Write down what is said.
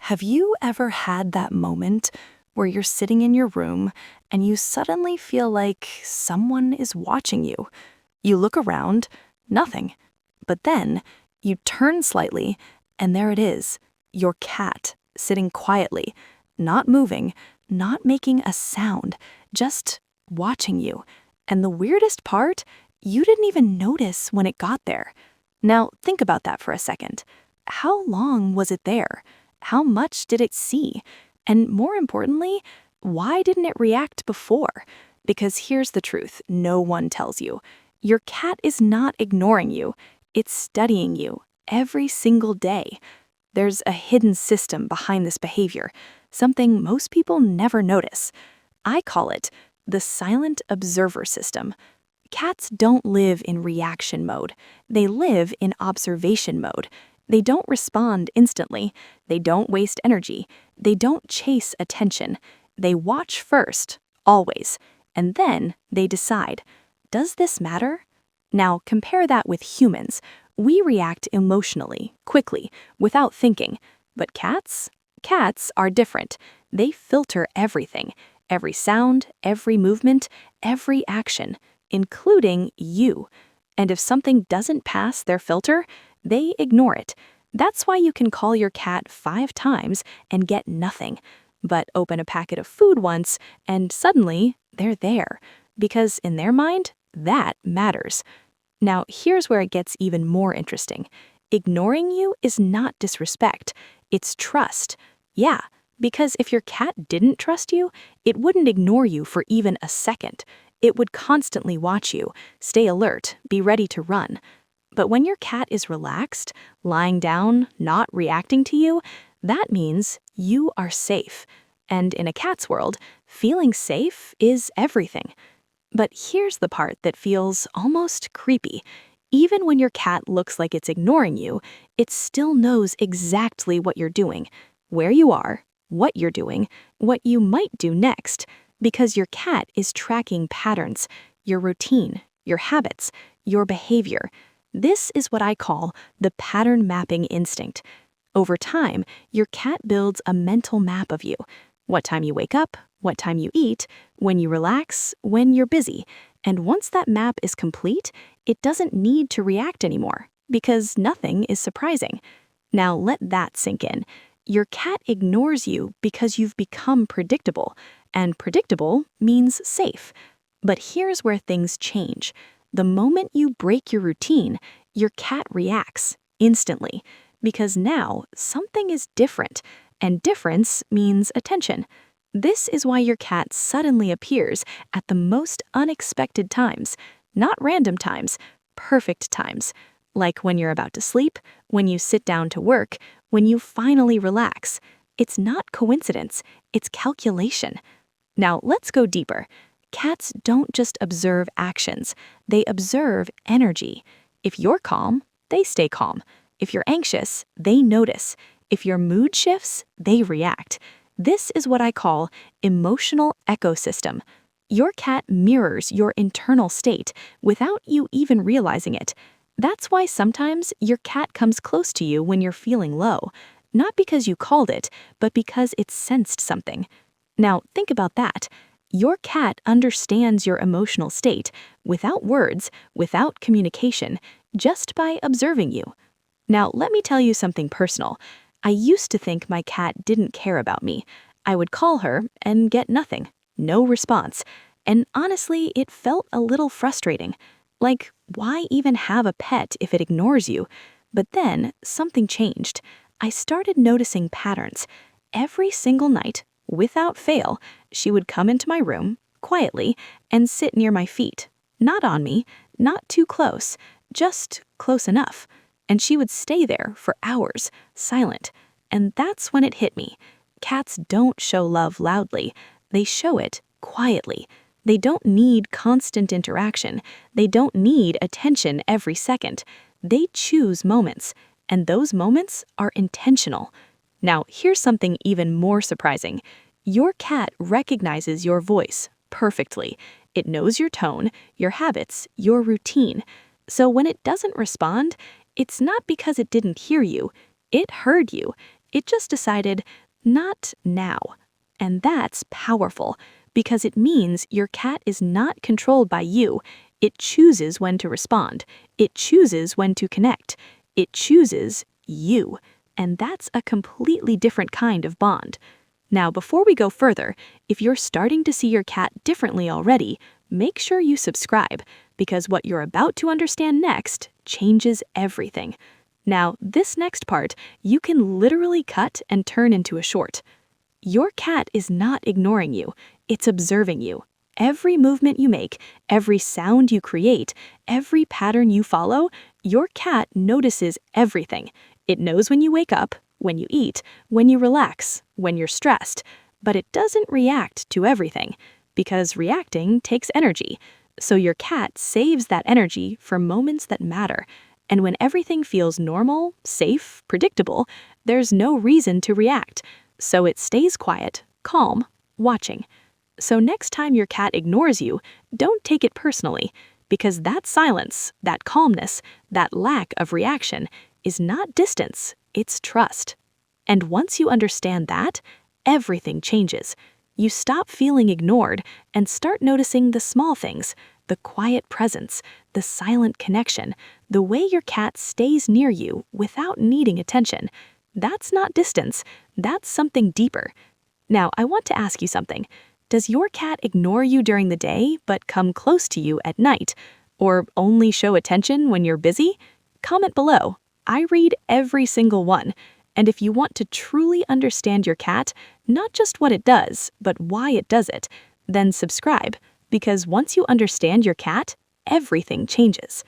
Have you ever had that moment where you're sitting in your room and you suddenly feel like someone is watching you? You look around, nothing. But then you turn slightly, and there it is, your cat, sitting quietly, not moving, not making a sound, just watching you. And the weirdest part, you didn't even notice when it got there. Now, think about that for a second. How long was it there? How much did it see? And more importantly, why didn't it react before? Because here's the truth no one tells you. Your cat is not ignoring you. It's studying you every single day. There's a hidden system behind this behavior, something most people never notice. I call it the silent observer system. Cats don't live in reaction mode. They live in observation mode. They don't respond instantly. They don't waste energy. They don't chase attention. They watch first, always, and then they decide, does this matter? Now compare that with humans. We react emotionally, quickly, without thinking. But cats? Cats are different. They filter everything, every sound, every movement, every action, including you. And if something doesn't pass their filter, they ignore it. That's why you can call your cat 5 times and get nothing, but open a packet of food once and suddenly they're there, because in their mind, that matters. Now, here's where it gets even more interesting. Ignoring you is not disrespect, it's trust. Yeah, because if your cat didn't trust you, it wouldn't ignore you for even a second. It would constantly watch you, stay alert, be ready to run. But when your cat is relaxed, lying down, not reacting to you, that means you are safe. And in a cat's world, feeling safe is everything. But here's the part that feels almost creepy. Even when your cat looks like it's ignoring you, it still knows exactly what you're doing, where you are, what you're doing, what you might do next, because your cat is tracking patterns, your routine, your habits, your behavior. This is what I call the pattern mapping instinct. Over time, your cat builds a mental map of you. What time you wake up, what time you eat, when you relax, when you're busy. And once that map is complete, it doesn't need to react anymore, because nothing is surprising. Now let that sink in. Your cat ignores you because you've become predictable, and predictable means safe. But here's where things change. The moment you break your routine, your cat reacts instantly, because now something is different, and difference means attention. This is why your cat suddenly appears at the most unexpected times, not random times, perfect times, like when you're about to sleep, when you sit down to work, when you finally relax. It's not coincidence, it's calculation. Now let's go deeper. Cats don't just observe actions, they observe energy. If you're calm, they stay calm. If you're anxious, they notice. If your mood shifts, they react. This is what I call emotional ecosystem. Your cat mirrors your internal state without you even realizing it. That's why sometimes your cat comes close to you when you're feeling low, not because you called it, but because it sensed something. Now, think about that. Your cat understands your emotional state without words, without communication, just by observing you. Now, let me tell you something personal. I used to think my cat didn't care about me. I would call her and get nothing, no response. And honestly, it felt a little frustrating. Like, why even have a pet if it ignores you? But then something changed. I started noticing patterns. Every single night, without fail, she would come into my room, quietly, and sit near my feet. Not on me, not too close, just close enough. And she would stay there for hours, silent. And that's when it hit me. Cats don't show love loudly. They show it quietly. They don't need constant interaction. They don't need attention every second. They choose moments, and those moments are intentional. Now, here's something even more surprising. Your cat recognizes your voice perfectly. It knows your tone, your habits, your routine. So when it doesn't respond, it's not because it didn't hear you. It heard you. It just decided, not now. And that's powerful, because it means your cat is not controlled by you. It chooses when to respond. It chooses when to connect. It chooses you. And that's a completely different kind of bond. Now, before we go further, if you're starting to see your cat differently already, make sure you subscribe, because what you're about to understand next changes everything. Now, this next part, you can literally cut and turn into a short. Your cat is not ignoring you, it's observing you. Every movement you make, every sound you create, every pattern you follow, your cat notices everything. It knows when you wake up, when you eat, when you relax, when you're stressed, but it doesn't react to everything, because reacting takes energy. So your cat saves that energy for moments that matter. And when everything feels normal, safe, predictable, there's no reason to react. So it stays quiet, calm, watching. So next time your cat ignores you, don't take it personally, because that silence, that calmness, that lack of reaction is not distance, it's trust. And once you understand that, everything changes. You stop feeling ignored and start noticing the small things, the quiet presence, the silent connection, the way your cat stays near you without needing attention. That's not distance, that's something deeper. Now, I want to ask you something. Does your cat ignore you during the day but come close to you at night? Or only show attention when you're busy? Comment below. I read every single one. And if you want to truly understand your cat, not just what it does, but why it does it, then subscribe, because once you understand your cat, everything changes.